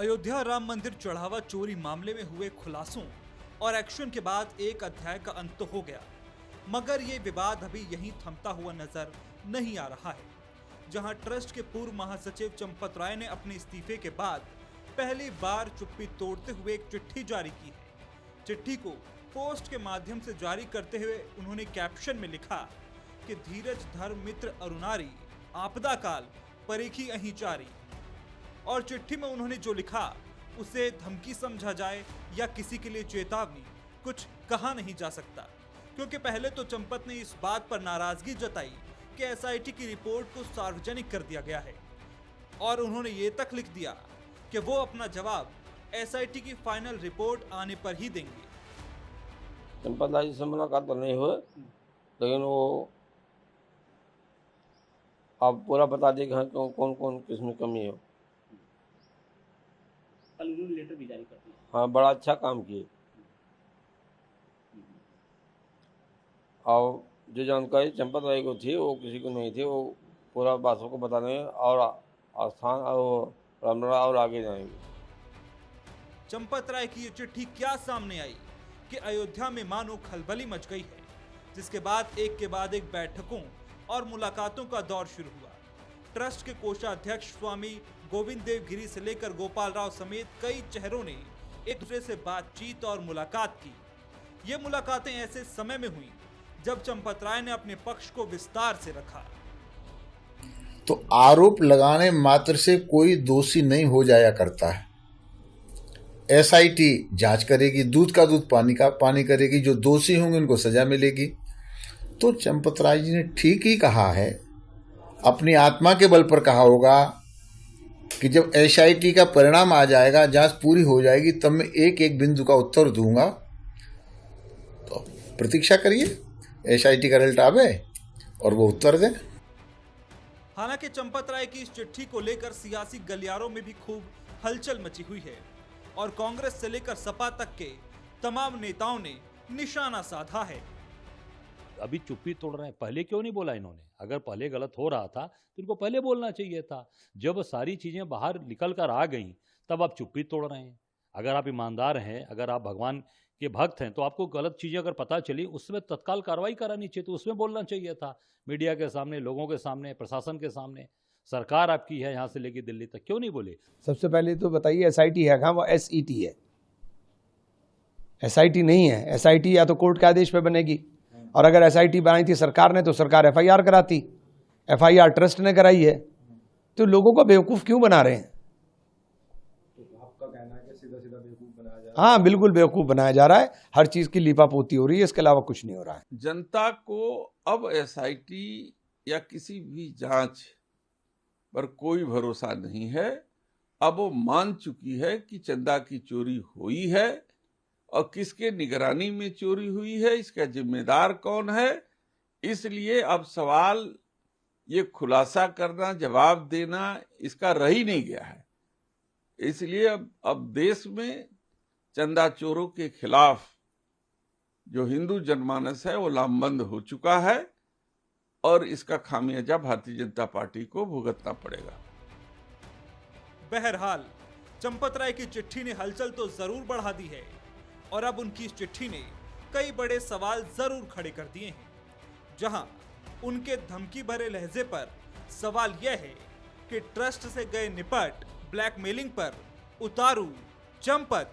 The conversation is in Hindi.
अयोध्या राम मंदिर चढ़ावा चोरी मामले में हुए खुलासों और एक्शन के बाद एक अध्याय का अंत तो हो गया, मगर ये विवाद अभी यहीं थमता हुआ नजर नहीं आ रहा है। जहां ट्रस्ट के पूर्व महासचिव चंपत राय ने अपने इस्तीफे के बाद पहली बार चुप्पी तोड़ते हुए एक चिट्ठी जारी की है। चिट्ठी को पोस्ट के माध्यम से जारी करते हुए उन्होंने कैप्शन में लिखा कि धीरज धर्म मित्र अरुणारी आपदा काल परीखी अहीं चारी। और चिट्ठी में उन्होंने जो लिखा उसे धमकी समझा जाए या किसी के लिए चेतावनी, कुछ कहा नहीं जा सकता, क्योंकि पहले तो चंपत ने इस बात पर नाराजगी जताई कि एसआईटी की रिपोर्ट को सार्वजनिक कर दिया गया है, और उन्होंने ये तक लिख दिया कि वो अपना जवाब एसआईटी की फाइनल रिपोर्ट आने पर ही देंगे। चंपत राय से मुलाकात तो नहीं हुई, लेकिन वो आप पूरा बता दें कि कौन कौन किसमें कमी है। कल उन्होंने लेटर भी जारी कर दिया। हाँ, बड़ा अच्छा काम किए। और जो जानकारी चंपत राय को थी वो किसी को नहीं थी, वो पूरा बातों को बताने और आस्थान और रामलला और आगे जाएंगे। चंपत राय की ये चिट्ठी क्या सामने आई कि अयोध्या में मानो खलबली मच गई है, जिसके बाद एक बैठकों और मुलाकातों का दौर शुरू हुआ। ट्रस्ट के कोषाध्यक्ष स्वामी गोविंद देव गिरी से लेकर गोपाल राव समेत कई चेहरों ने एक दूसरे से बातचीत और मुलाकात की। ये मुलाकातें ऐसे समय में हुई जब चंपत राय ने अपने पक्ष को विस्तार से रखा। तो आरोप लगाने मात्र से कोई दोषी नहीं हो जाया करता है। एसआईटी जांच करेगी, दूध का दूध पानी का पानी करेगी, जो दोषी होंगे उनको सजा मिलेगी। तो चंपत राय जी ने ठीक ही कहा है, अपनी आत्मा के बल पर कहा होगा कि जब एसआईटी का परिणाम आ जाएगा, जांच पूरी हो जाएगी, तब मैं एक एक बिंदु का उत्तर दूंगा। तो प्रतीक्षा करिए, एसआईटी का रिजल्ट आवे और वो उत्तर दें। हालांकि चंपत राय की इस चिट्ठी को लेकर सियासी गलियारों में भी खूब हलचल मची हुई है और कांग्रेस से लेकर सपा तक के तमाम नेताओं ने निशाना साधा है। अभी चुप्पी तोड़ रहे हैं, पहले क्यों नहीं बोला इन्होंने? अगर पहले गलत हो रहा था तो इनको पहले बोलना चाहिए था। जब सारी चीजें बाहर निकल कर आ गई तब आप चुप्पी तोड़ रहे हैं। अगर आप ईमानदार हैं, अगर आप भगवान के भक्त हैं, तो आपको गलत चीजें अगर पता चली उसमें तत्काल कार्रवाई करानी चाहिए, तो उसमें बोलना चाहिए था। मीडिया के सामने, लोगों के सामने, प्रशासन के सामने। सरकार आपकी है यहाँ से लेकर दिल्ली तक, क्यों नहीं बोले? सबसे पहले तो बताइए एसआईटी है कहाँ? वो एसईटी है, एसआईटी नहीं है। एसआईटी या तो कोर्ट के आदेश पे बनेगी, और अगर एसआईटी बनाई थी सरकार ने तो सरकार एफआईआर कराती। एफआईआर ट्रस्ट ने कराई है, तो लोगों को बेवकूफ क्यों बना रहे हैं? तो आपका कहना है कि सीधा सीधा बेवकूफ बनाया जा रहा है? हाँ, बिल्कुल बेवकूफ बनाया जा रहा है। हर चीज की लीपापोती हो रही है, इसके अलावा कुछ नहीं हो रहा है। जनता को अब एसआईटी या किसी भी जांच पर कोई भरोसा नहीं है। अब वो मान चुकी है कि चंदा की चोरी हुई है, और किसके निगरानी में चोरी हुई है, इसका जिम्मेदार कौन है। इसलिए अब सवाल ये खुलासा करना, जवाब देना, इसका रह ही नहीं गया है। इसलिए अब देश में चंदा चोरों के खिलाफ जो हिंदू जनमानस है वो लामबंद हो चुका है, और इसका खामियाजा भारतीय जनता पार्टी को भुगतना पड़ेगा। बहरहाल चंपत राय की चिट्ठी ने हलचल तो जरूर बढ़ा दी है, और अब उनकी इस चिट्ठी ने कई बड़े सवाल जरूर खड़े कर दिए हैं। जहां उनके धमकी भरे लहजे पर सवाल यह है कि ट्रस्ट से गए निपट ब्लैकमेलिंग पर उतारू चंपत